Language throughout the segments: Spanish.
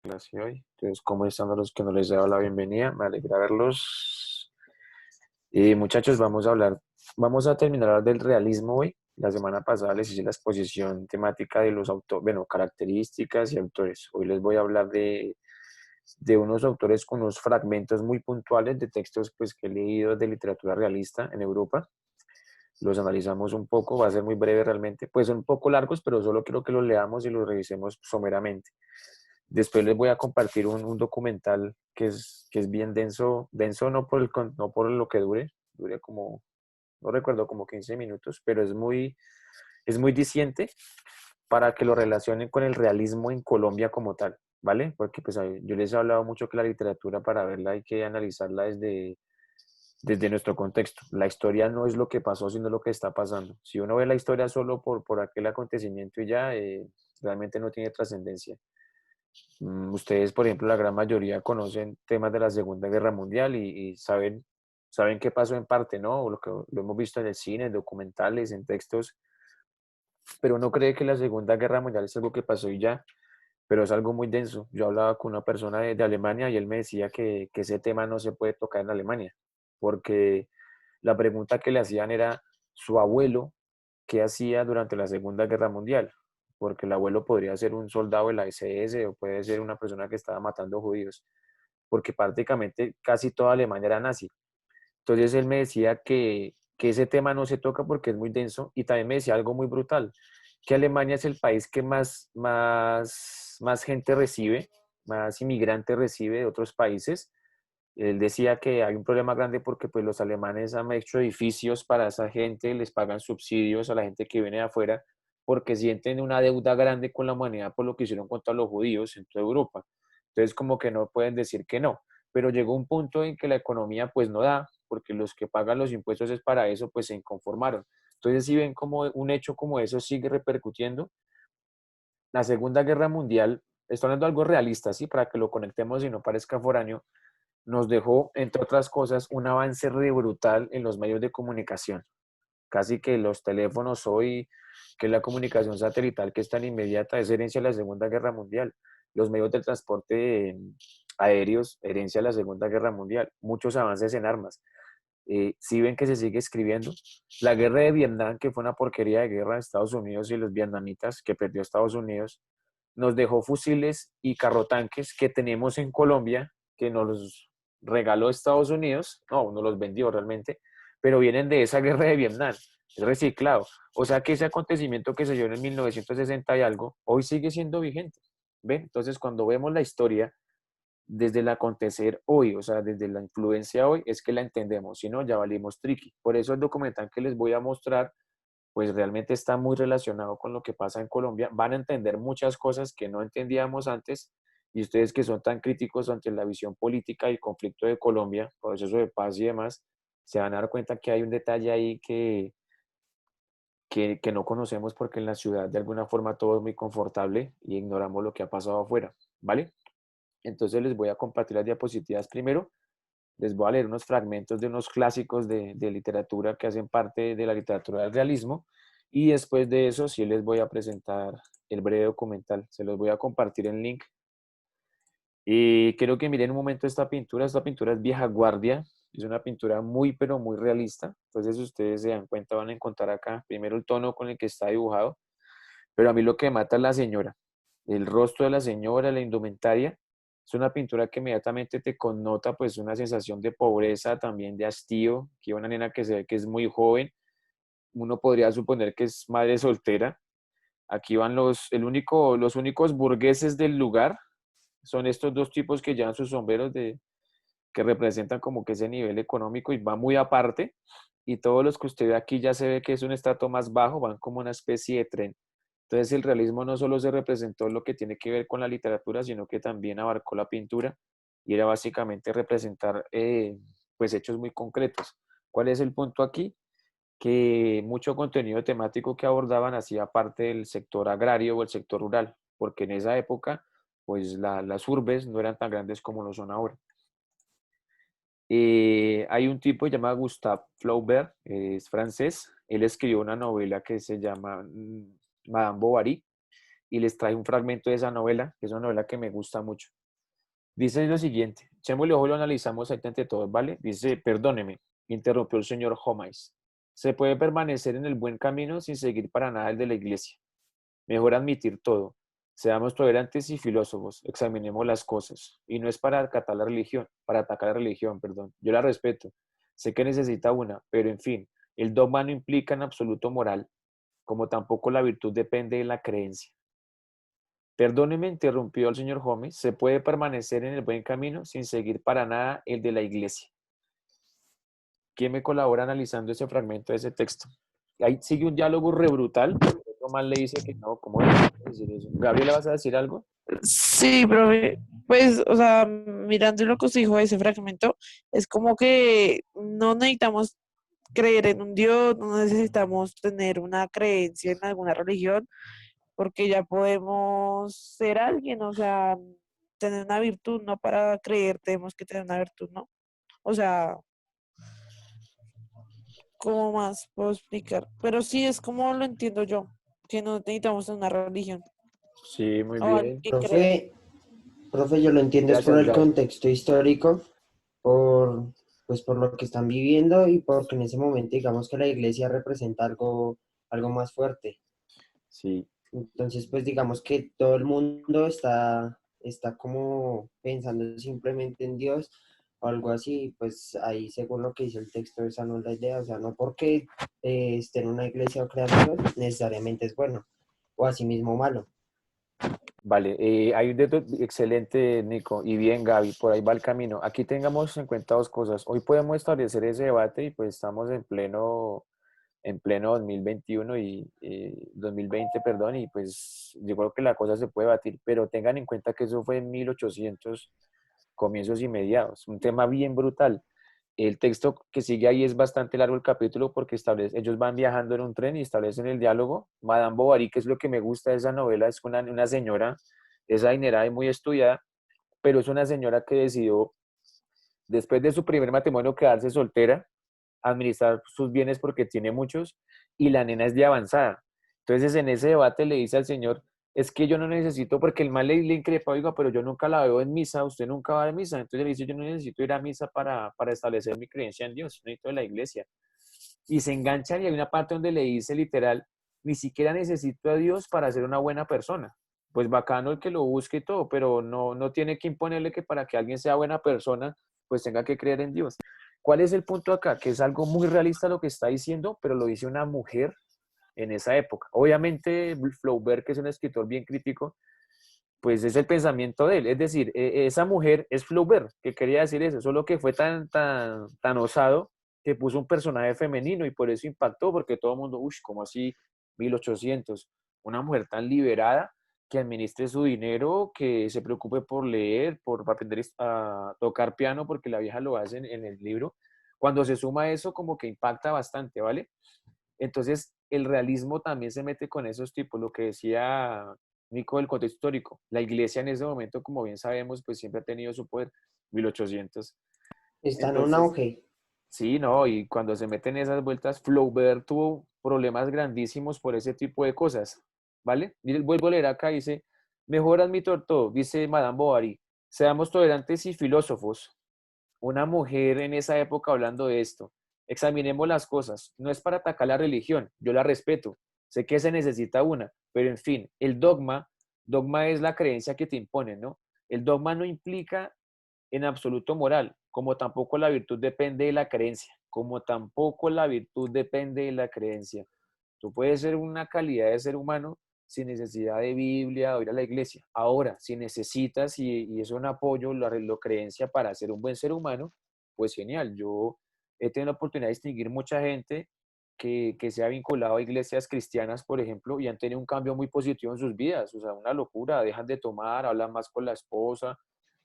Clase hoy. Entonces, ¿cómo están a los que no les he dado la bienvenida? Me alegra verlos. Y muchachos, vamos a terminar del realismo hoy. La semana pasada les hice la exposición temática de los autores, bueno, características y autores. Hoy les voy a hablar de unos autores con unos fragmentos muy puntuales de textos pues, que he leído de literatura realista en Europa. Los analizamos un poco, va a ser muy breve realmente, pues son un poco largos, pero solo quiero que los leamos y los revisemos someramente. Después les voy a compartir un documental que es bien denso, denso no por, no por lo que dure como, no recuerdo, como 15 minutos, pero es muy diciente para que lo relacionen con el realismo en Colombia como tal, ¿vale? Porque pues yo les he hablado mucho que la literatura para verla hay que analizarla desde nuestro contexto. La historia no es lo que pasó, sino lo que está pasando. Si uno ve la historia solo por aquel acontecimiento y ya, realmente no tiene trascendencia. Ustedes, por ejemplo, la gran mayoría conocen temas de la Segunda Guerra Mundial y saben qué pasó en parte, ¿no? Lo que lo hemos visto en el cine, en documentales, en textos, pero uno cree que la Segunda Guerra Mundial es algo que pasó y ya, pero es algo muy denso. Yo hablaba con una persona de Alemania y él me decía que ese tema no se puede tocar en Alemania, porque la pregunta que le hacían era su abuelo, ¿qué hacía durante la Segunda Guerra Mundial? Porque el abuelo podría ser un soldado de la SS o puede ser una persona que estaba matando judíos, porque prácticamente casi toda Alemania era nazi. Entonces él me decía que ese tema no se toca porque es muy denso y también me decía algo muy brutal, que Alemania es el país que más gente recibe, más inmigrantes recibe de otros países. Él decía que hay un problema grande porque pues los alemanes han hecho edificios para esa gente, les pagan subsidios a la gente que viene de afuera porque sienten una deuda grande con la humanidad por lo que hicieron contra los judíos en toda Europa. Entonces como que no pueden decir que no, pero llegó un punto en que la economía pues no da, porque los que pagan los impuestos es para eso, pues se inconformaron. Entonces si ven como un hecho como eso sigue repercutiendo, la Segunda Guerra Mundial, estoy hablando de algo realista, ¿sí? Para que lo conectemos y no parezca foráneo, nos dejó, entre otras cosas, un avance re brutal en los medios de comunicación. Casi que los teléfonos hoy, que la comunicación satelital que es tan inmediata, es herencia de la Segunda Guerra Mundial. Los medios de transporte aéreos, herencia de la Segunda Guerra Mundial. Muchos avances en armas. Si ven que se sigue escribiendo, la guerra de Vietnam, que fue una porquería de guerra de Estados Unidos y los vietnamitas, que perdió Estados Unidos, nos dejó fusiles y carrotanques que tenemos en Colombia, que nos los regaló Estados Unidos, no, nos los vendió realmente, pero vienen de esa guerra de Vietnam, es reciclado. O sea que ese acontecimiento que se dio en 1960 y algo, hoy sigue siendo vigente. ¿Ven? Entonces, cuando vemos la historia desde el acontecer hoy, o sea, desde la influencia hoy, es que la entendemos, si no, ya valimos triqui. Por eso el documental que les voy a mostrar pues realmente está muy relacionado con lo que pasa en Colombia. Van a entender muchas cosas que no entendíamos antes y ustedes que son tan críticos ante la visión política y conflicto de Colombia, proceso de paz y demás, se van a dar cuenta que hay un detalle ahí que no conocemos porque en la ciudad de alguna forma todo es muy confortable y ignoramos lo que ha pasado afuera, ¿vale? Entonces les voy a compartir las diapositivas primero. Les voy a leer unos fragmentos de unos clásicos de literatura que hacen parte de la literatura del realismo y después de eso sí les voy a presentar el breve documental. Se los voy a compartir en link. Y quiero que miren un momento esta pintura. Esta pintura es vieja guardia. Es una pintura muy, pero muy realista. Entonces, si ustedes se dan cuenta, van a encontrar acá primero el tono con el que está dibujado. Pero a mí lo que mata es la señora. El rostro de la señora, la indumentaria. Es una pintura que inmediatamente te connota pues una sensación de pobreza, también de hastío. Aquí hay una nena que se ve que es muy joven. Uno podría suponer que es madre soltera. Aquí van los únicos burgueses del lugar. Son estos dos tipos que llevan sus sombreros que representan como que ese nivel económico y va muy aparte. Y todos los que usted ve aquí ya se ve que es un estrato más bajo, van como una especie de tren. Entonces el realismo no solo se representó lo que tiene que ver con la literatura, sino que también abarcó la pintura y era básicamente representar pues hechos muy concretos. ¿Cuál es el punto aquí? Que mucho contenido temático que abordaban hacía parte del sector agrario o el sector rural, porque en esa época pues las urbes no eran tan grandes como lo son ahora. Hay un tipo llamado Gustave Flaubert, es francés. Él escribió una novela que se llama Madame Bovary y les traje un fragmento de esa novela, que es una novela que me gusta mucho. Dice lo siguiente, echémosle ojo y lo analizamos ahí entre todos, ¿vale? Dice, perdóneme, interrumpió el señor Homais. Se puede permanecer en el buen camino sin seguir para nada el de la iglesia. Mejor admitir todo. Seamos tolerantes y filósofos, examinemos las cosas. Y no es para acatar la religión, para atacar la religión, perdón. Yo la respeto. Sé que necesita una, pero en fin, el dogma no implica en absoluto moral, como tampoco la virtud depende de la creencia. Perdóneme, interrumpió el señor Holmes, se puede permanecer en el buen camino sin seguir para nada el de la iglesia. ¿Quién me colabora analizando ese fragmento de ese texto? Ahí sigue un diálogo re brutal. Otro más le dice que no, ¿cómo es decir eso? Gabriela, ¿vas a decir algo? Sí, profe, pues, o sea, mirando lo que usted dijo de ese fragmento, es como que no necesitamos creer en un Dios, no necesitamos tener una creencia en alguna religión, porque ya podemos ser alguien, o sea, tener una virtud, no para creer, tenemos que tener una virtud, ¿no? O sea, ¿cómo más puedo explicar? Pero sí es como lo entiendo yo, que no necesitamos una religión Sí, muy o algo bien. que creer. Profe, profe, yo lo entiendo es por Gracias, el Gaby. contexto histórico, por, pues por lo que están viviendo y porque en ese momento digamos que la iglesia representa algo más fuerte. Sí, Entonces, pues digamos que todo el mundo está como pensando simplemente en Dios o algo así, pues ahí según lo que dice el texto, esa no es la idea, o sea, no porque esté en una iglesia o crean Dios, necesariamente es bueno, o asimismo malo. vale. Hay un dato excelente, Nico. Y bien, Gaby, por ahí va el camino. Aquí tengamos en cuenta dos cosas. Hoy podemos establecer ese debate y pues estamos en pleno 2021 y 2020, perdón, y pues yo creo que la cosa se puede batir, pero tengan en cuenta que eso fue en 1800 comienzos y mediados, un tema bien brutal. El texto que sigue ahí es bastante largo el capítulo porque ellos van viajando en un tren y establecen el diálogo. Madame Bovary, que es lo que me gusta de esa novela, es una señora, es adinerada y muy estudiada, pero es una señora que decidió, después de su primer matrimonio, quedarse soltera, administrar sus bienes porque tiene muchos, y la nena es de avanzada. Entonces en ese debate le dice al señor, es que yo no necesito, porque el mal le increpa, oiga, pero yo nunca la veo en misa, usted nunca va a misa. Entonces le dice, yo no necesito ir a misa para establecer mi creencia en Dios, no necesito de la iglesia. Y se enganchan y hay una parte donde le dice literal, ni siquiera necesito a Dios para ser una buena persona. Pues bacano el que lo busque y todo, pero no tiene que imponerle que para que alguien sea buena persona, pues tenga que creer en Dios. ¿Cuál es el punto acá? Que es algo muy realista lo que está diciendo, pero lo dice una mujer en esa época. Obviamente, Flaubert, que es un escritor bien crítico, pues es el pensamiento de él. Es decir, esa mujer es Flaubert, que quería decir eso, solo que fue tan osado que puso un personaje femenino y por eso impactó, porque todo el mundo, uy, ¿cómo así 1800? Una mujer tan liberada que administre su dinero, que se preocupe por leer, por aprender a tocar piano, porque la vieja lo hace en el libro. Cuando se suma eso, como que impacta bastante, ¿vale? Entonces, el realismo también se mete con esos tipos, lo que decía Nico del contexto histórico. La iglesia en ese momento, como bien sabemos, pues siempre ha tenido su poder, 1800. Está en un Entonces, auge. sí, no, y cuando se meten esas vueltas, Flaubert tuvo problemas grandísimos por ese tipo de cosas, ¿vale? Mire, vuelvo a leer acá, dice, mejor admito todo, dice Madame Bovary, seamos tolerantes y filósofos, una mujer en esa época hablando de esto. Examinemos las cosas. No es para atacar la religión, yo la respeto. Sé que se necesita una, pero en fin, el dogma es la creencia que te imponen, ¿no? El dogma no implica en absoluto moral, como tampoco la virtud depende de la creencia, como tampoco la virtud depende de la creencia. Tú puedes ser una calidad de ser humano sin necesidad de Biblia o ir a la iglesia. Ahora, si necesitas y es un apoyo, la creencia para ser un buen ser humano, pues genial. Yo he tenido la oportunidad de distinguir mucha gente que se ha vinculado a iglesias cristianas, por ejemplo, y han tenido un cambio muy positivo en sus vidas. O sea, una locura, dejan de tomar, hablan más con la esposa.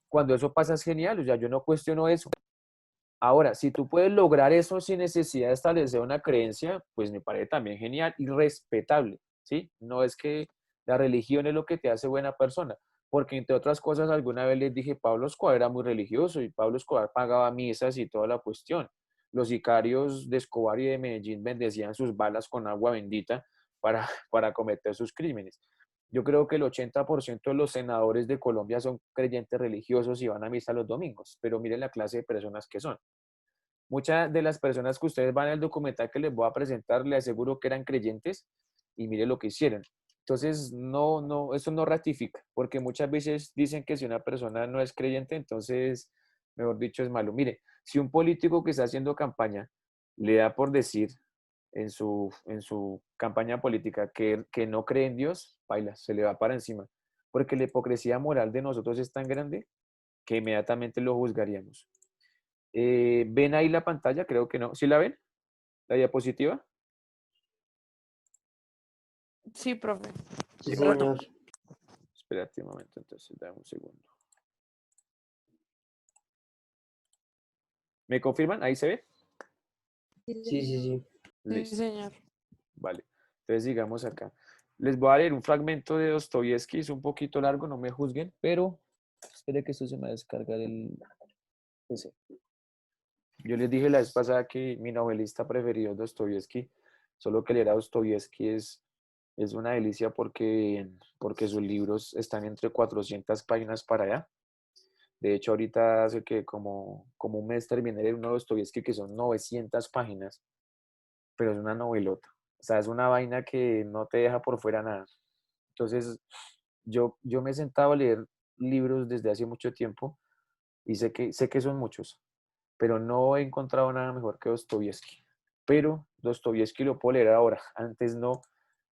Cuando eso pasa es genial, o sea, yo no cuestiono eso. Ahora, si tú puedes lograr eso sin necesidad de establecer una creencia, pues me parece también genial y respetable, ¿sí? No es que la religión es lo que te hace buena persona, porque entre otras cosas, alguna vez les dije, Pablo Escobar era muy religioso y Pablo Escobar pagaba misas y toda la cuestión. Los sicarios de Escobar y de Medellín bendecían sus balas con agua bendita para cometer sus crímenes. Yo creo que el 80% de los senadores de Colombia son creyentes religiosos y van a misa los domingos, pero miren la clase de personas que son. Muchas de las personas que ustedes van al documental que les voy a presentar, les aseguro que eran creyentes y miren lo que hicieron. Entonces, eso no ratifica, porque muchas veces dicen que si una persona no es creyente, entonces, mejor dicho, es malo. Mire, si un político que está haciendo campaña le da por decir en su campaña política que no cree en Dios, baila, se le va para encima, porque la hipocresía moral de nosotros es tan grande que inmediatamente lo juzgaríamos. ¿Ven ahí la pantalla? Creo que no. ¿Sí la ven? ¿La diapositiva? Sí, profe. Sí, Bueno, señor. Espérate un momento, entonces, dame un segundo. ¿Me confirman? ¿Ahí se ve? Sí, sí, sí. sí, Listo. señor. Vale. Entonces, sigamos acá. Les voy a leer un fragmento de Dostoyevsky, es un poquito largo, no me juzguen, pero espere que esto se me va a descargar el PC. Yo les dije la vez pasada que mi novelista preferido es Dostoyevsky, solo que leer a Dostoyevsky es una delicia porque sus libros están entre 400 páginas para allá. De hecho, ahorita hace que como un mes terminé de leer uno de Dostoyevsky que son 900 páginas, pero es una novelota. O sea, es una vaina que no te deja por fuera nada. Entonces, yo me he sentado a leer libros desde hace mucho tiempo y sé que son muchos, pero no he encontrado nada mejor que Dostoyevsky. Pero Dostoyevsky lo puedo leer ahora. Antes no,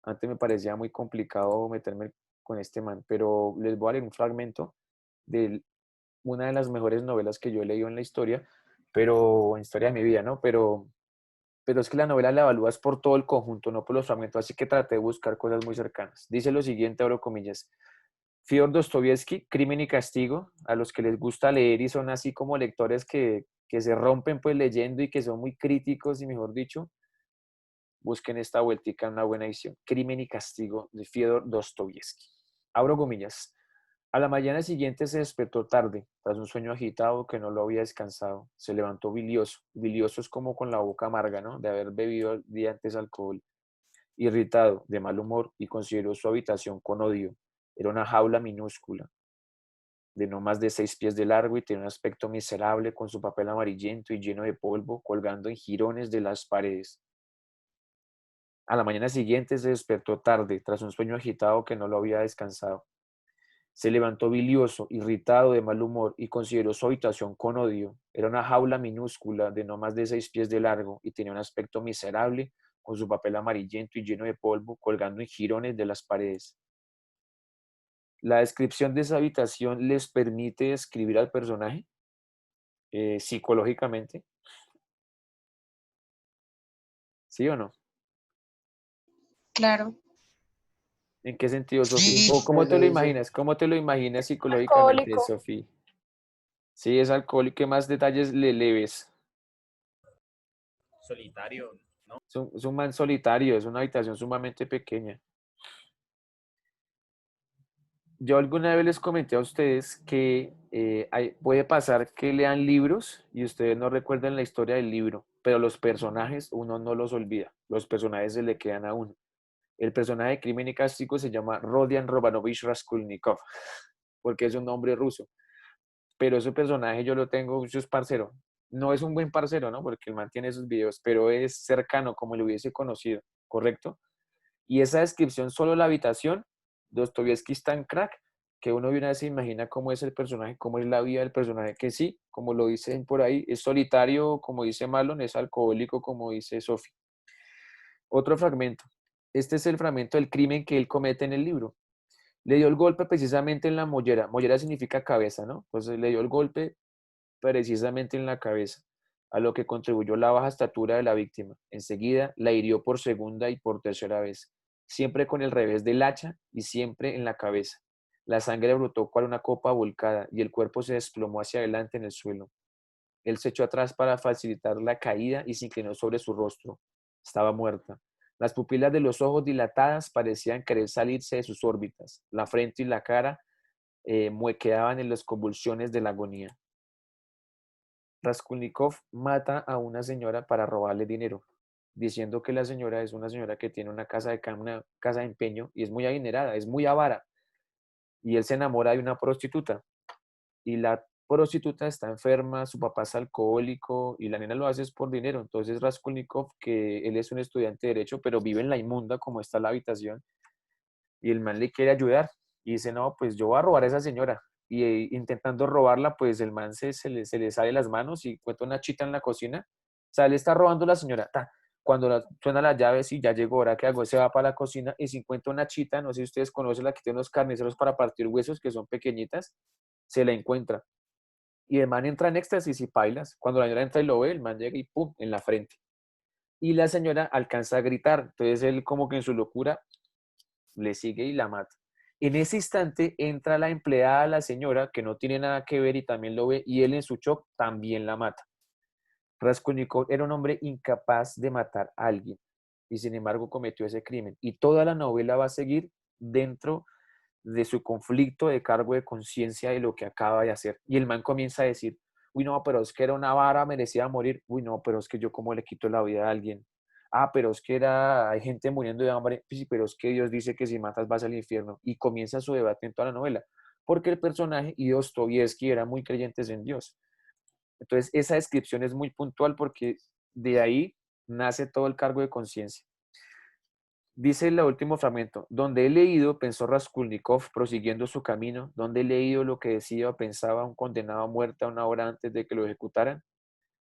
antes me parecía muy complicado meterme con este man, pero les voy a leer un fragmento de una de las mejores novelas que yo he leído en la historia, pero en historia de mi vida, ¿no? Pero es que la novela la evalúas por todo el conjunto, no por los fragmentos, así que traté de buscar cosas muy cercanas. Dice lo siguiente, abro comillas. Fyodor Dostoyevsky, Crimen y Castigo, a los que les gusta leer y son así como lectores que se rompen pues leyendo y que son muy críticos y mejor dicho, busquen esta vueltica en una buena edición. Crimen y Castigo de Fyodor Dostoyevsky. Abro comillas. A la mañana siguiente se despertó tarde, tras un sueño agitado que no lo había descansado. Se levantó bilioso. Bilioso es como con la boca amarga, ¿no? De haber bebido el día antes alcohol. Irritado, de mal humor, y consideró su habitación con odio. Era una jaula minúscula, de no más de 6 pies de largo y tenía un aspecto miserable con su papel amarillento y lleno de polvo colgando en jirones de las paredes. A la mañana siguiente se despertó tarde, tras un sueño agitado que no lo había descansado. Se levantó bilioso, irritado, de mal humor, y consideró su habitación con odio. Era una jaula minúscula, de no más de 6 pies de largo, y tenía un aspecto miserable, con su papel amarillento y lleno de polvo, colgando en jirones de las paredes. La descripción de esa habitación les permite describir al personaje psicológicamente, ¿sí o no? Claro. ¿En qué sentido, Sofía? Sí. ¿O cómo Pues te lo dice, imaginas? ¿Cómo te lo imaginas psicológicamente, Alcohólico. Sofía? Sí, es alcohólico. ¿Qué más detalles le ves? Solitario, ¿no? Es un man solitario, es una habitación sumamente pequeña. Yo alguna vez les comenté a ustedes que puede pasar que lean libros y ustedes no recuerden la historia del libro, pero los personajes uno no los olvida, los personajes se le quedan a uno. El personaje de Crimen y Castigo se llama Rodion Romanovich Raskolnikov, porque es un nombre ruso, pero ese personaje yo lo tengo, yo es parcero. No es un buen parcero, ¿no? Porque él mantiene sus videos, pero es cercano, como lo hubiese conocido, ¿correcto? Y esa descripción, solo la habitación, Dostoyevsky es tan crack que uno de una vez se imagina cómo es el personaje, cómo es la vida del personaje, que sí, como lo dicen por ahí, es solitario, como dice Marlon, es alcohólico, como dice Sophie. Otro fragmento. Este es el fragmento del crimen que él comete en el libro. Le dio el golpe precisamente en la mollera. Mollera significa cabeza, ¿no? Entonces le dio el golpe precisamente en la cabeza, a lo que contribuyó la baja estatura de la víctima. Enseguida la hirió por segunda y por tercera vez, siempre con el revés del hacha y siempre en la cabeza. La sangre brotó cual una copa volcada y el cuerpo se desplomó hacia adelante en el suelo. Él se echó atrás para facilitar la caída y se inclinó sobre su rostro. Estaba muerta. Las pupilas de los ojos dilatadas parecían querer salirse de sus órbitas. La frente y la cara muequeaban en las convulsiones de la agonía. Raskolnikov mata a una señora para robarle dinero. diciendo que la señora es una señora que tiene una casa una casa de empeño y es muy adinerada, es muy avara. Y él se enamora de una prostituta y la prostituta está enferma, su papá es alcohólico y la nena lo hace es por dinero. Entonces Raskolnikov, que él es un estudiante de derecho, pero vive en la inmunda como está la habitación, y el man le quiere ayudar y dice, no, pues yo voy a robar a esa señora. Y intentando robarla, pues el man se le sale las manos y encuentra una chita en la cocina. O sea, él está robando a la señora. Ta. Cuando suena la llave, sí, ya llegó, ahora que hago, se va para la cocina y se encuentra una chita, no sé si ustedes conocen la que tiene unos carniceros para partir huesos, que son pequeñitas, se la encuentra. Y el man entra en éxtasis y pailas. Cuando la señora entra y lo ve, el man llega y pum, en la frente. Y la señora alcanza a gritar. Entonces él como que en su locura le sigue y la mata. En ese instante entra la empleada, la señora, que no tiene nada que ver y también lo ve, y él en su shock también la mata. Raskolnikov era un hombre incapaz de matar a alguien y sin embargo cometió ese crimen. Y toda la novela va a seguir dentro de su conflicto de cargo de conciencia de lo que acaba de hacer. Y el man comienza a decir, uy, no, pero es que era una vara, merecía morir. Uy, no, pero es que yo cómo le quito la vida a alguien. Ah, pero es que hay gente muriendo de hambre. Sí, pero es que Dios dice que si matas vas al infierno. Y comienza su debate en toda la novela. Porque el personaje y Dostoyevsky eran muy creyentes en Dios. Entonces, esa descripción es muy puntual porque de ahí nace todo el cargo de conciencia. Dice el último fragmento, donde he leído, pensó Raskolnikov, prosiguiendo su camino, donde he leído lo que decía o pensaba un condenado a muerte a una hora antes de que lo ejecutaran,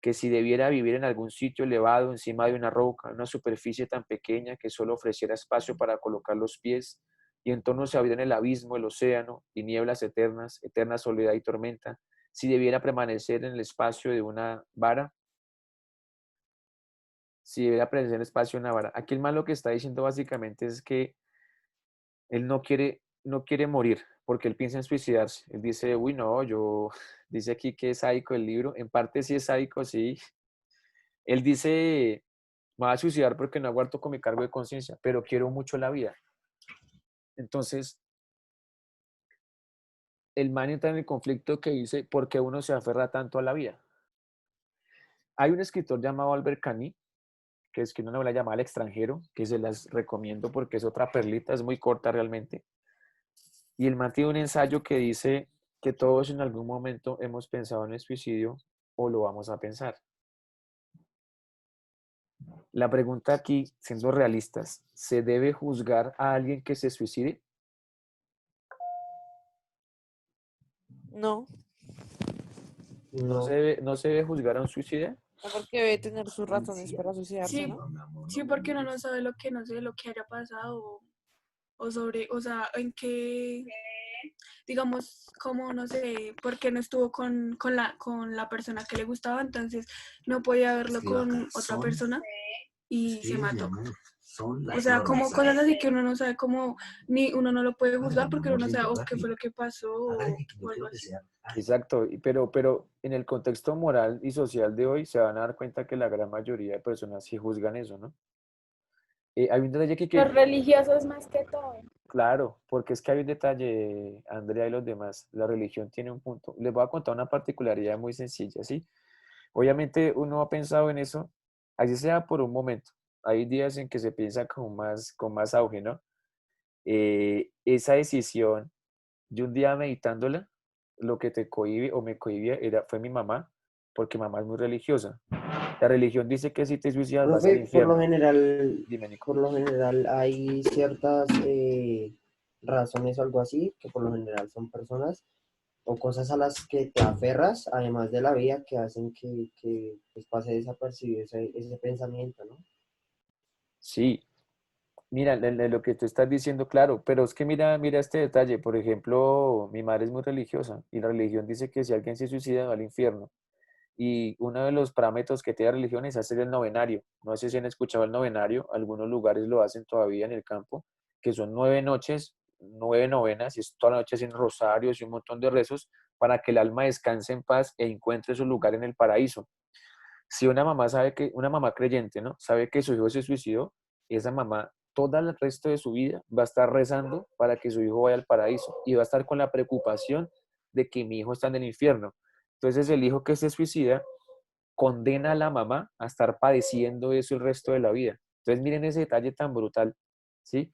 que si debiera vivir en algún sitio elevado encima de una roca, una superficie tan pequeña que solo ofreciera espacio para colocar los pies, y en torno se abrieran el abismo, el océano, y nieblas eternas, eterna soledad y tormenta, si debiera permanecer en el espacio de una vara, si debiera permanecer en el espacio de una vara. Aquí el mal lo que está diciendo básicamente es que él no quiere morir porque él piensa en suicidarse. Él dice, uy, no, dice aquí que es sádico el libro. En parte sí es sádico, sí. Él dice, me voy a suicidar porque no aguanto con mi cargo de conciencia, pero quiero mucho la vida. Entonces, el man entra en el conflicto que dice, ¿por qué uno se aferra tanto a la vida? Hay un escritor llamado Albert Camus, que escribe una novela llamada El extranjero, que se las recomiendo porque es otra perlita, es muy corta realmente. Y el man tiene un ensayo que dice que todos en algún momento hemos pensado en el suicidio o lo vamos a pensar. La pregunta aquí, siendo realistas, ¿se debe juzgar a alguien que se suicide? No, No, No se debe juzgar a un suicida? no porque debe tener sus razones para suicidarse, Sí, ¿no? sí, porque uno no sabe lo que, no sé, lo que haya pasado o sobre, o sea, en qué, digamos, como, no sé, porque no estuvo con la persona que le gustaba, entonces no podía verlo con otra persona y se mató. O sea, como cosas así que uno no sabe cómo, ni uno no lo puede juzgar porque uno no sabe o qué fue lo que pasó o algo así. Exacto, pero en el contexto moral y social de hoy se van a dar cuenta que la gran mayoría de personas sí juzgan eso, ¿no? Hay un detalle Los religiosos más que todo. claro, porque es que hay un detalle, Andrea y los demás, la religión tiene un punto. Les voy a contar una particularidad muy sencilla, ¿sí? Obviamente uno ha pensado en eso, así sea por un momento. Hay días en que se piensa con más auge, ¿no? Esa decisión, yo un día meditándola, lo que te cohíbe o me cohibía fue mi mamá, porque mamá es muy religiosa. La religión dice que si te suicidas vas al profe, infierno. Dime, Nico. por lo general hay ciertas razones o algo así, que por lo general son personas o cosas a las que te aferras, además de la vida, que hacen que pues, pase desapercibido ese pensamiento, ¿no? Sí, mira, lo que tú estás diciendo, claro, pero es que mira este detalle. Por ejemplo, mi madre es muy religiosa y la religión dice que si alguien se suicida va al infierno. Y uno de los parámetros que tiene la religión es hacer el novenario. No sé si han escuchado el novenario, algunos lugares lo hacen todavía en el campo, que son 9 noches, 9 novenas, y es toda la noche haciendo rosarios y un montón de rezos para que el alma descanse en paz e encuentre su lugar en el paraíso. Si una mamá sabe que, una mamá creyente, ¿no? Sabe que su hijo se suicidó, esa mamá todo el resto de su vida va a estar rezando para que su hijo vaya al paraíso y va a estar con la preocupación de que mi hijo está en el infierno. Entonces el hijo que se suicida condena a la mamá a estar padeciendo eso el resto de la vida. Entonces miren ese detalle tan brutal, ¿sí?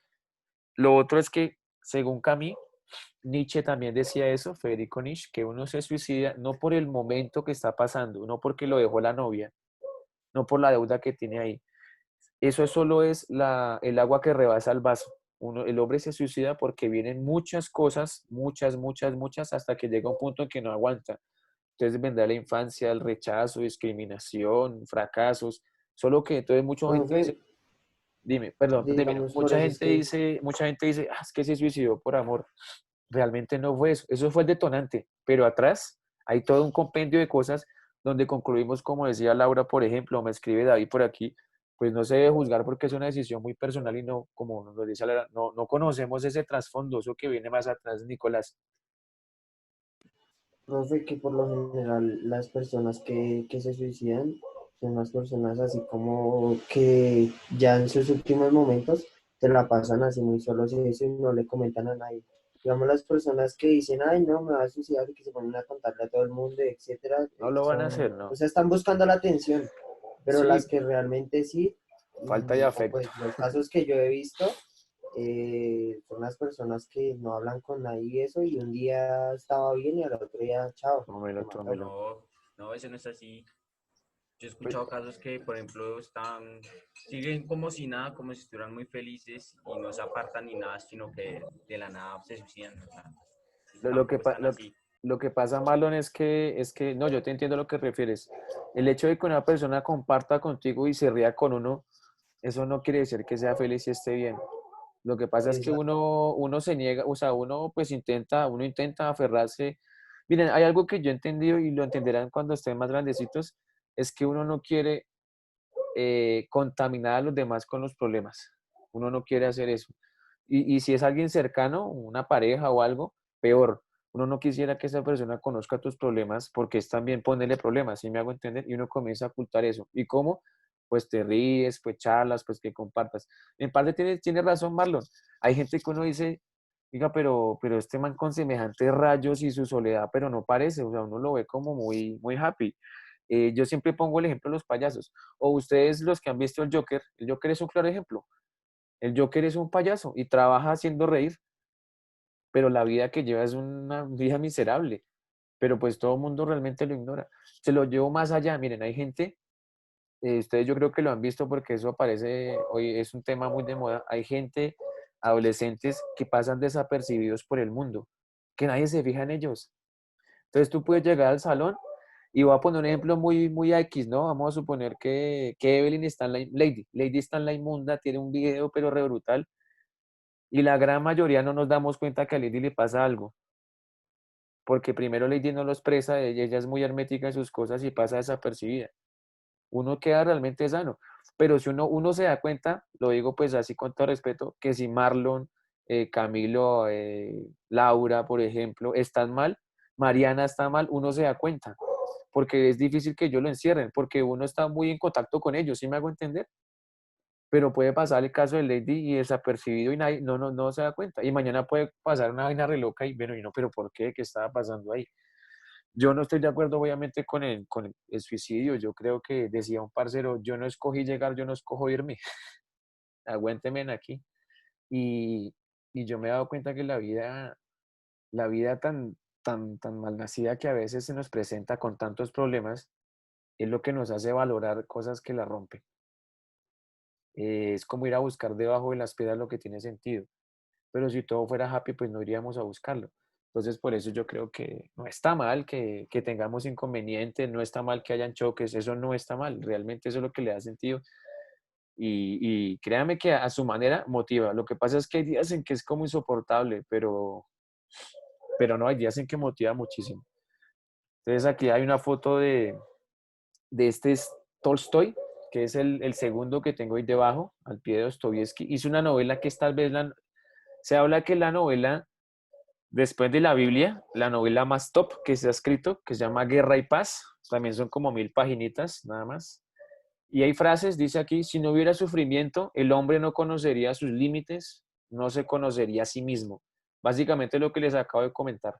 Lo otro es que, según Camus, Nietzsche también decía eso, Federico Nietzsche, que uno se suicida no por el momento que está pasando, no porque lo dejó la novia, no por la deuda que tiene ahí. Eso solo es el agua que rebasa el vaso. El hombre se suicida porque vienen muchas cosas, muchas, hasta que llega un punto en que no aguanta. Entonces vendrá la infancia, el rechazo, discriminación, fracasos. Solo que entonces mucha gente Profe, dice, dime, perdón, termino. digamos, por eso es que, Mucha gente dice, es que se suicidó por amor. Realmente no fue eso. Eso fue el detonante. Pero atrás hay todo un compendio de cosas donde concluimos, como decía Laura, por ejemplo, o me escribe David por aquí, pues no se debe juzgar porque es una decisión muy personal y no, como nos lo dice Laura, no conocemos ese trasfondo, eso que viene más atrás, Nicolás. profe, que por lo general las personas que se suicidan son las personas así como que ya en sus últimos momentos se la pasan así muy solos y eso y no le comentan a nadie. Digamos, las personas que dicen, ay, no, me va a suicidar y que se ponen a contarle a todo el mundo, etcétera, No lo van a son, hacer, o ¿no? sea, están buscando la atención, pero las Sí, que realmente sí, falta de o afecto. pues los casos que yo he visto, son las personas que no hablan con nadie y eso, y un día estaba bien y al otro día, chao, se Tómelo, mató. tómelo. No, no, eso no es así. Yo he Pues, escuchado casos que, por ejemplo, siguen como si nada, como si estuvieran muy felices y no se apartan ni nada, sino que de la nada se suicidan. O sea, Lo, lo que, tampoco pa- están lo, así. lo que pasa, Marlon, no, yo te entiendo lo que refieres. El hecho de que una persona comparta contigo y se ría con uno, eso no quiere decir que sea feliz y esté bien. Lo que pasa es que Exacto. uno se niega, o sea, uno intenta aferrarse. Miren, hay algo que yo he entendido y lo entenderán cuando estén más grandecitos, es que uno no quiere contaminar a los demás con los problemas. Uno no quiere hacer eso. Y si es alguien cercano, una pareja o algo, peor. Uno no quisiera que esa persona conozca tus problemas porque es también ponerle problemas, ¿sí me hago entender? Y uno comienza a ocultar eso. ¿Y cómo? Pues te ríes, pues charlas, pues que compartas. En parte tiene razón Marlon. Hay gente que uno dice, diga, pero este man con semejantes rayos y su soledad, pero no parece, o sea, uno lo ve como muy happy. Yo siempre pongo el ejemplo de los payasos. O ustedes los que han visto el Joker es un claro ejemplo. El Joker es un payaso y trabaja haciendo reír, pero la vida que lleva es una vida miserable. Pero pues todo el mundo realmente lo ignora. Se lo llevo más allá. Miren, hay gente, ustedes yo creo que lo han visto porque eso aparece, hoy es un tema muy de moda. Hay gente, adolescentes que pasan desapercibidos por el mundo, que nadie se fija en ellos. Entonces tú puedes llegar al salón y voy a poner un ejemplo muy X, ¿no? Vamos a suponer que Evelyn está en Lady está en la inmunda, tiene un video pero re brutal y la gran mayoría no nos damos cuenta que a Lady le pasa algo, porque primero Lady no lo expresa, ella es muy hermética en sus cosas y pasa desapercibida. Uno queda realmente sano, pero si uno se da cuenta, lo digo pues así con todo respeto, que si Marlon, Camilo, Laura, por ejemplo, están mal, Mariana está mal, uno se da cuenta, porque es difícil que ellos lo encierren, porque uno está muy en contacto con ellos, ¿sí me hago entender? Pero puede pasar el caso de Lady y desapercibido y nadie, no se da cuenta. Y mañana puede pasar una vaina re loca y bueno, y no, pero ¿por qué? ¿Qué estaba pasando ahí? Yo no estoy de acuerdo, obviamente, con el suicidio. Yo creo que decía un parcero, yo no escogí llegar, yo no escojo irme. Aguánteme aquí. Y, y yo me he dado cuenta que la vida tan malnacida que a veces se nos presenta con tantos problemas, es lo que nos hace valorar cosas que la rompen. Es como ir a buscar debajo de las piedras lo que tiene sentido. Pero si todo fuera happy, pues no iríamos a buscarlo. Entonces, por eso yo creo que no está mal que tengamos inconvenientes, no está mal que hayan choques, eso no está mal, realmente eso es lo que le da sentido. Y créame que a su manera motiva. Lo que pasa es que hay días en que es como insoportable, pero no, hay días en que motiva muchísimo. Entonces, aquí hay una foto de este es Tolstoy, que es el segundo que tengo ahí debajo, al pie de Dostoyevsky. Hizo una novela que es tal vez se habla que la novela, después de la Biblia, la novela más top que se ha escrito, que se llama Guerra y Paz, también son como 1000 paginitas, nada más. Y hay frases, dice aquí, si no hubiera sufrimiento, el hombre no conocería sus límites, no se conocería a sí mismo. Básicamente lo que les acabo de comentar.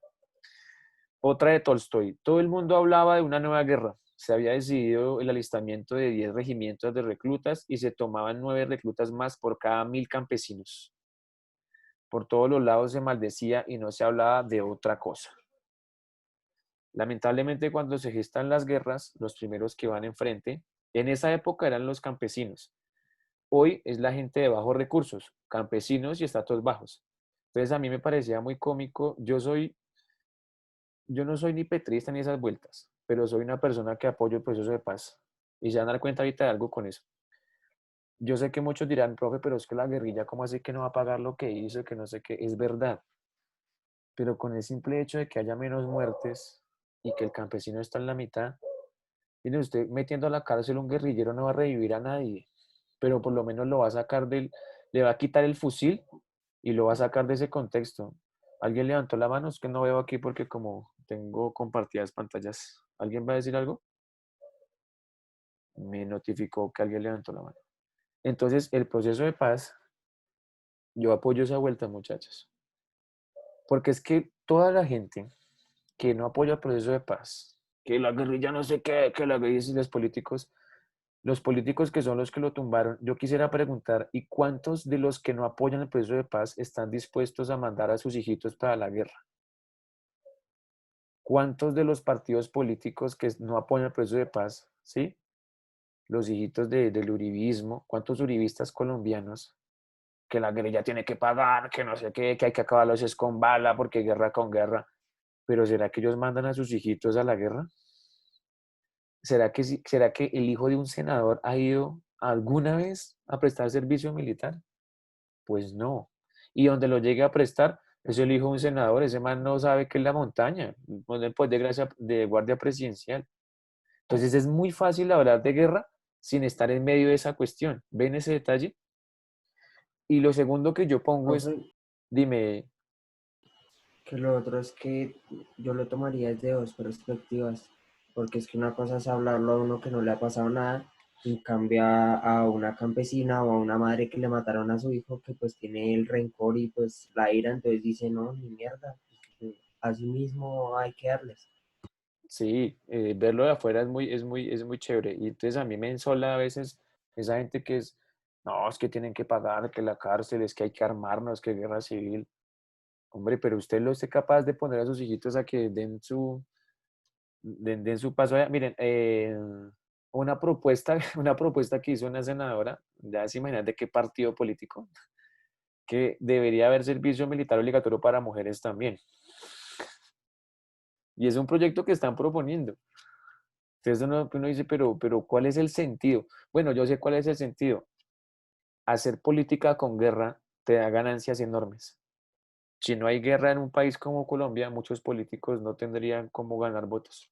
Otra de Tolstoy. Todo el mundo hablaba de una nueva guerra. se había decidido el alistamiento de 10 regimientos de reclutas y se tomaban 9 reclutas más por cada 1000 campesinos. Por todos los lados se maldecía y no se hablaba de otra cosa. Lamentablemente, cuando se gestan las guerras, los primeros que van enfrente, en esa época eran los campesinos. Hoy es la gente de bajos recursos, campesinos y estratos bajos. Entonces a mí me parecía muy cómico. Yo no soy ni petrista ni esas vueltas, pero soy una persona que apoyo el proceso de paz. Y se van a dar cuenta ahorita de algo con eso. Yo sé que muchos dirán, profe, pero es que la guerrilla, ¿cómo así que no va a pagar lo que hizo? Que no sé qué. Es verdad. Pero con el simple hecho de que haya menos muertes y que el campesino está en la mitad, mire usted, metiendo a la cárcel un guerrillero no va a revivir a nadie, pero por lo menos lo va a sacar le va a quitar el fusil y lo va a sacar de ese contexto. ¿Alguien levantó la mano? Es que no veo aquí porque como tengo compartidas pantallas. ¿Alguien va a decir algo? Me notificó que alguien levantó la mano. Entonces, el proceso de paz, yo apoyo esa vuelta, muchachos. Porque es que toda la gente que no apoya el proceso de paz, que la guerrilla no sé qué, que la guerrilla y los políticos que son los que lo tumbaron, yo quisiera preguntar, ¿y cuántos de los que no apoyan el proceso de paz están dispuestos a mandar a sus hijitos para la guerra? ¿Cuántos de los partidos políticos que no apoyan el proceso de paz, sí? Los hijitos del uribismo, ¿cuántos uribistas colombianos que la guerrilla tiene que pagar, que no sé qué, que hay que acabarlos es con bala porque guerra con guerra? Pero ¿será que ellos mandan a sus hijitos a la guerra? ¿Será que el hijo de un senador ha ido alguna vez a prestar servicio militar? Pues no. Y donde lo llegue a prestar, es el hijo de un senador, ese man no sabe qué es la montaña, pues de guardia presidencial. Entonces es muy fácil hablar de guerra sin estar en medio de esa cuestión. ¿Ven ese detalle? Y lo segundo que yo pongo es, Profe, dime, que lo otro es que yo lo tomaría desde dos perspectivas, porque es que una cosa es hablarlo a uno que no le ha pasado nada, y cambia a una campesina o a una madre que le mataron a su hijo, que pues tiene el rencor y pues la ira, entonces dice, no, ni mierda, pues, así mismo hay que darles. sí, verlo de afuera es muy chévere. Y entonces a mí me ensola a veces esa gente que es, no, es que tienen que pagar, que la cárcel, es que hay que armarnos, que guerra civil. Hombre, pero usted lo esté capaz de poner a sus hijitos a que den su paso allá. Miren, una propuesta, una propuesta que hizo una senadora, ya se imaginan de qué partido político, que debería haber servicio militar obligatorio para mujeres también. Y es un proyecto que están proponiendo. Entonces uno dice, pero ¿cuál es el sentido? Bueno, yo sé cuál es el sentido. Hacer política con guerra te da ganancias enormes. Si no hay guerra en un país como Colombia, muchos políticos no tendrían cómo ganar votos.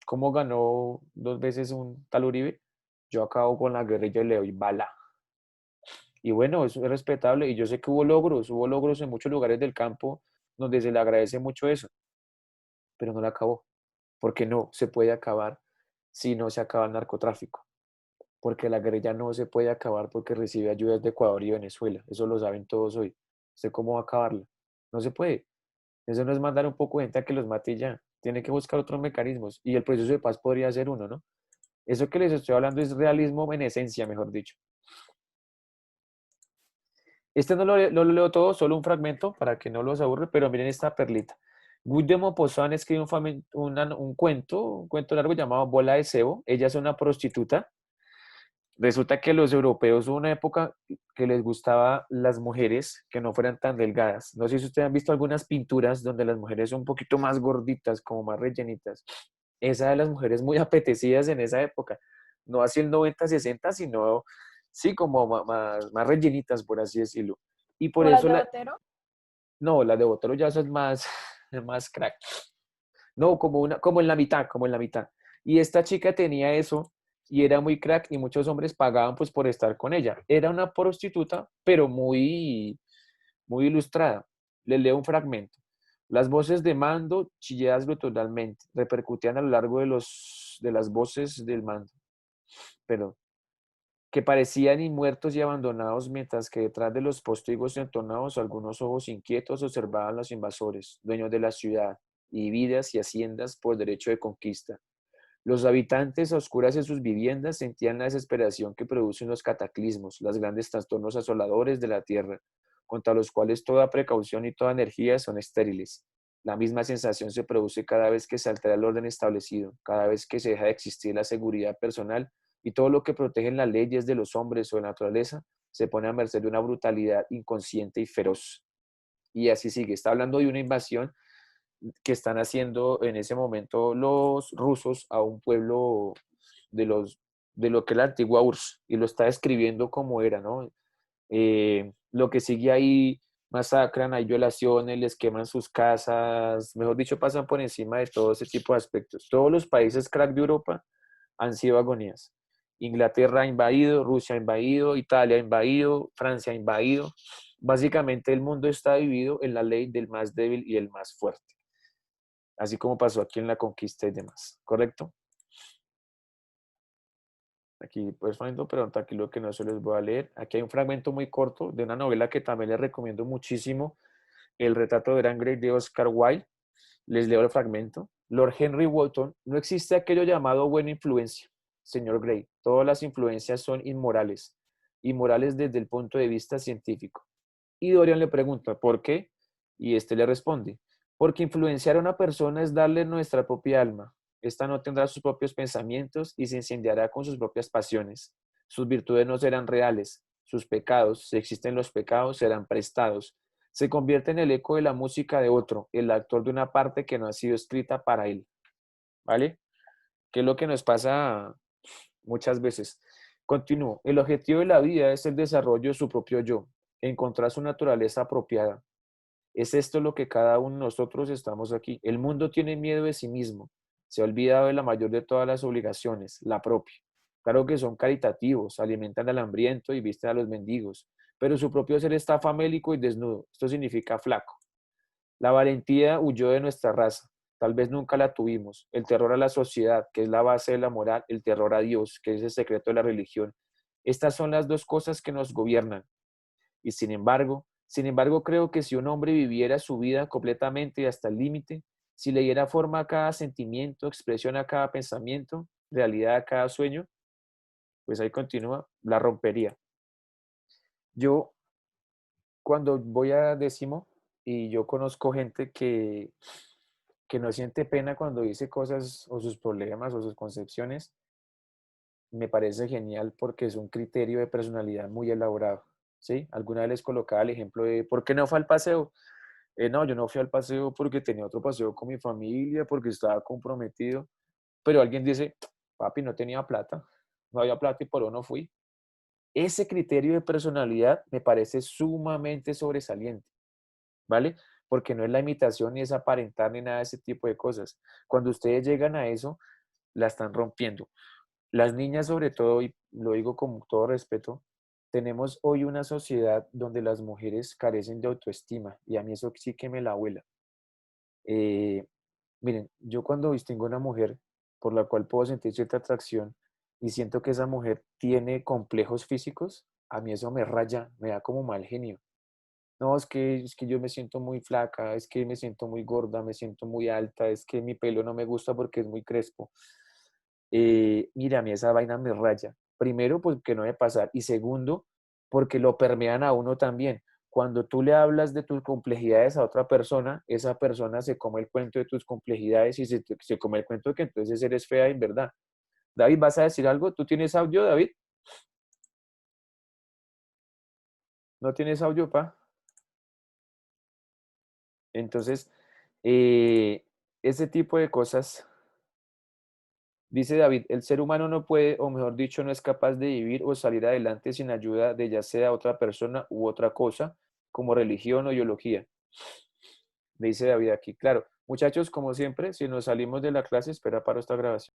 ¿Cómo ganó 2 veces un tal Uribe? Yo acabo con la guerrilla y le doy bala. Y bueno, eso es respetable y yo sé que hubo logros en muchos lugares del campo donde se le agradece mucho eso, pero no la acabó, porque no se puede acabar si no se acaba el narcotráfico, porque la guerrilla no se puede acabar porque recibe ayudas de Ecuador y Venezuela, eso lo saben todos hoy. ¿Usted cómo va a acabarla? No se puede. Eso no es mandar un poco de gente a que los mate y ya. Tiene que buscar otros mecanismos y el proceso de paz podría ser uno, ¿no? Eso que les estoy hablando es realismo en esencia, mejor dicho. Este no lo leo todo, solo un fragmento para que no los aburre, pero miren esta perlita. Guy de Maupassant escribe un cuento largo llamado Bola de Cebo. Ella es una prostituta. Resulta que los europeos hubo una época que les gustaba las mujeres que no fueran tan delgadas. No sé si ustedes han visto algunas pinturas donde las mujeres son un poquito más gorditas, como más rellenitas. Esa de las mujeres muy apetecidas en esa época. No así el 90-60, sino sí como más rellenitas, por así decirlo. Y por ¿Como las eso de Botero? no, las de Botero ya son más, más crack. No, como en la mitad, como en la mitad. Y esta chica tenía eso y era muy crack y muchos hombres pagaban pues por estar con ella. Era una prostituta, pero muy ilustrada. Les leo un fragmento. Las voces de mando, chilladas brutalmente, repercutían a lo largo de las voces del mando, pero que parecían inmuertos y abandonados, mientras que detrás de los postigos entonados algunos ojos inquietos observaban a los invasores, dueños de la ciudad, y vidas y haciendas por derecho de conquista. Los habitantes a oscuras en sus viviendas sentían la desesperación que producen los cataclismos, los grandes trastornos asoladores de la tierra, contra los cuales toda precaución y toda energía son estériles. La misma sensación se produce cada vez que se altera el orden establecido, cada vez que se deja de existir la seguridad personal y todo lo que protegen las leyes de los hombres o de la naturaleza se pone a merced de una brutalidad inconsciente y feroz. Y así sigue. Está hablando de una invasión que están haciendo en ese momento los rusos a un pueblo de, de lo que es la antigua URSS, y lo está describiendo como era, ¿no? Lo que sigue ahí, masacran, hay violaciones, les queman sus casas, mejor dicho, pasan por encima de todo ese tipo de aspectos. Todos los países crack de Europa han sido agonías. Inglaterra ha invadido, Rusia ha invadido, Italia ha invadido, Francia ha invadido. Básicamente el mundo está dividido en la ley del más débil y el más fuerte, así como pasó aquí en la conquista y demás, ¿correcto? Aquí pues poniendo, pero tranquilo que no se les voy a leer. Aquí hay un fragmento muy corto de una novela que también les recomiendo muchísimo, El retrato de Dorian Gray de Oscar Wilde. Les leo el fragmento. Lord Henry Wotton, no existe aquello llamado buena influencia, señor Gray. Todas las influencias son inmorales, inmorales desde el punto de vista científico. Y Dorian le pregunta, ¿por qué? Y este le responde, porque influenciar a una persona es darle nuestra propia alma. Esta no tendrá sus propios pensamientos y se incendiará con sus propias pasiones. Sus virtudes no serán reales. Sus pecados, si existen los pecados, serán prestados. Se convierte en el eco de la música de otro, el actor de una parte que no ha sido escrita para él. ¿Vale? ¿Qué es lo que nos pasa muchas veces? Continúo. El objetivo de la vida es el desarrollo de su propio yo, encontrar su naturaleza apropiada. Es esto lo que cada uno de nosotros estamos aquí. El mundo tiene miedo de sí mismo. Se ha olvidado de la mayor de todas las obligaciones, la propia. Claro que son caritativos, alimentan al hambriento y visten a los mendigos, pero su propio ser está famélico y desnudo. Esto significa flaco. La valentía huyó de nuestra raza. Tal vez nunca la tuvimos. El terror a la sociedad, que es la base de la moral, el terror a Dios, que es el secreto de la religión. Estas son las dos cosas que nos gobiernan. Y sin embargo, creo que si un hombre viviera su vida completamente y hasta el límite, si le diera forma a cada sentimiento, expresión a cada pensamiento, realidad a cada sueño, pues ahí continúa, la rompería. Yo, cuando voy a décimo, y yo conozco gente que no siente pena cuando dice cosas o sus problemas o sus concepciones, me parece genial porque es un criterio de personalidad muy elaborado, ¿sí? Alguna vez les colocaba el ejemplo de, ¿por qué no fue al paseo? No, yo no fui al paseo porque tenía otro paseo con mi familia, porque estaba comprometido, pero alguien dice, papi, no tenía plata, no había plata y por eso no fui. Ese criterio de personalidad me parece sumamente sobresaliente, ¿vale? Porque no es la imitación ni es aparentar ni nada de ese tipo de cosas. Cuando ustedes llegan a eso, la están rompiendo. Las niñas, sobre todo, y lo digo con todo respeto, tenemos hoy una sociedad donde las mujeres carecen de autoestima y a mí eso sí que me la vuela. Eh, Miren, yo cuando distingo a una mujer por la cual puedo sentir cierta atracción y siento que esa mujer tiene complejos físicos, a mí eso me raya, me da como mal genio. No, es que yo me siento muy flaca, es que me siento muy gorda, me siento muy alta, es que mi pelo no me gusta porque es muy crespo. Mira, a mí esa vaina me raya. Primero, porque no debe pasar. Y segundo, porque lo permean a uno también. Cuando tú le hablas de tus complejidades a otra persona, esa persona se come el cuento de tus complejidades y se come el cuento de que entonces eres fea en verdad. David, ¿vas a decir algo? ¿Tú tienes audio, David? ¿No tienes audio, pa? Entonces, ese tipo de cosas. Dice David, el ser humano no puede, o mejor dicho, no es capaz de vivir o salir adelante sin ayuda de ya sea otra persona u otra cosa, como religión o ideología. Dice David aquí. Claro, muchachos, como siempre, si nos salimos de la clase, espera para esta grabación.